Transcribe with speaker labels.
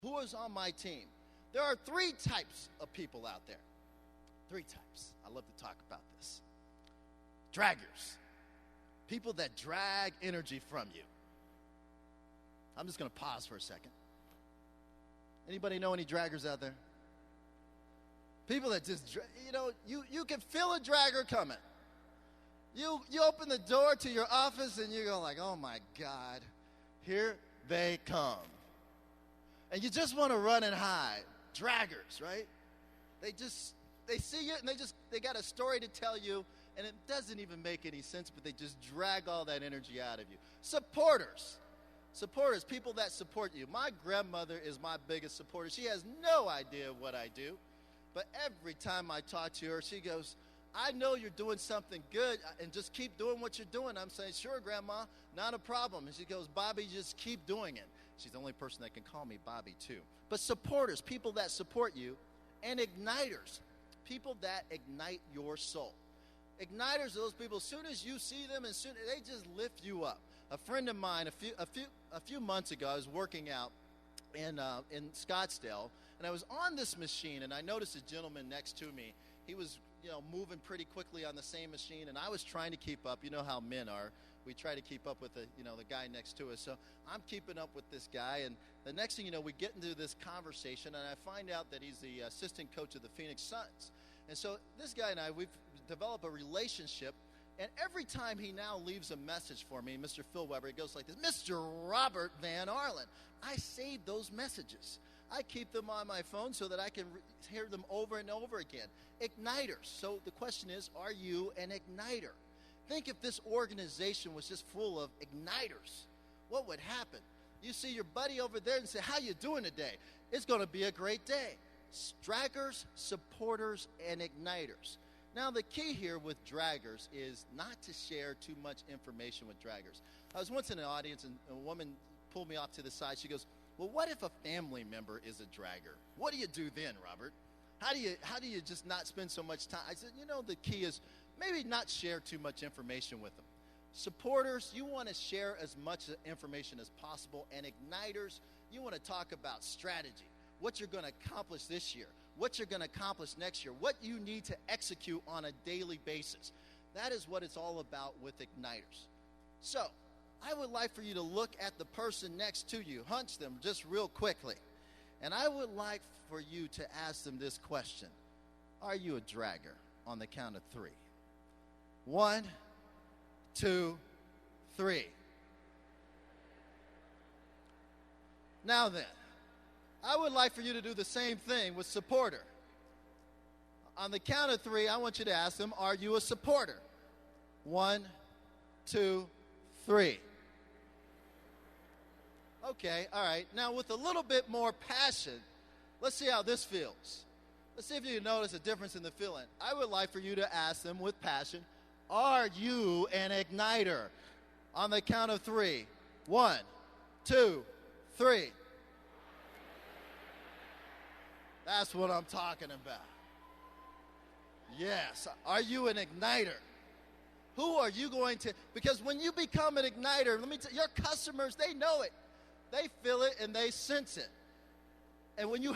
Speaker 1: Who is on my team? There are three types of people out there. Three types. I love to talk about this. Draggers. People that drag energy from you. I'm just going to pause for a second. Anybody know any draggers out there? People that just, you can feel a dragger coming. You open the door to your office and you go like, oh my God, here they come. And you just want to run and hide. Draggers, right? They see you and they got a story to tell you, and it doesn't even make any sense, but they just drag all that energy out of you. Supporters, people that support you. My grandmother is my biggest supporter. She has no idea what I do, but every time I talk to her, she goes, I know you're doing something good, and just keep doing what you're doing. I'm saying, sure, Grandma, not a problem. And she goes, Bobby, just keep doing it. She's the only person that can call me Bobby, too. But supporters, people that support you, and igniters, people that ignite your soul. Igniters are those people, as soon as you see them, they just lift you up. A friend of mine, a few months ago, I was working out in Scottsdale, and I was on this machine, and I noticed a gentleman next to me. He was moving pretty quickly on the same machine, and I was trying to keep up. You know how men are. We try to keep up with the guy next to us. So I'm keeping up with this guy, and the next thing you know, we get into this conversation, and I find out that he's the assistant coach of the Phoenix Suns. And so this guy and I, we've developed a relationship, and every time he now leaves a message for me, Mr. Phil Weber, he goes like this, Mr. Robert Van Arlen. I save those messages. I keep them on my phone so that I can hear them over and over again. Igniters. So the question is, are you an igniter? Think if this organization was just full of igniters, what would happen? You see your buddy over there and say, how you doing today? It's going to be a great day. Draggers, supporters, and igniters. Now, the key here with draggers is not to share too much information with draggers. I was once in an audience, and a woman pulled me off to the side. She goes, well, what if a family member is a dragger? What do you do then, Robert? How do you just not spend so much time? I said, the key is maybe not share too much information with them. Supporters, you want to share as much information as possible. And igniters, you want to talk about strategy, what you're going to accomplish this year, what you're going to accomplish next year, what you need to execute on a daily basis. That is what it's all about with igniters. So, I would like for you to look at the person next to you, hunch them just real quickly. And I would like for you to ask them this question. Are you a dragger? On the count of three. 1, 2, 3. Now then, I would like for you to do the same thing with supporter. On the count of three, I want you to ask them, are you a supporter? 1, 2, 3. Okay, all right. Now, with a little bit more passion, let's see how this feels. Let's see if you can notice a difference in the feeling. I would like for you to ask them with passion, are you an igniter? On the count of three. 1, 2, 3. That's what I'm talking about. Yes. Are you an igniter? Who are you going to? Because when you become an igniter, let me tell you, your customers, they know it. They feel it and they sense it. And when you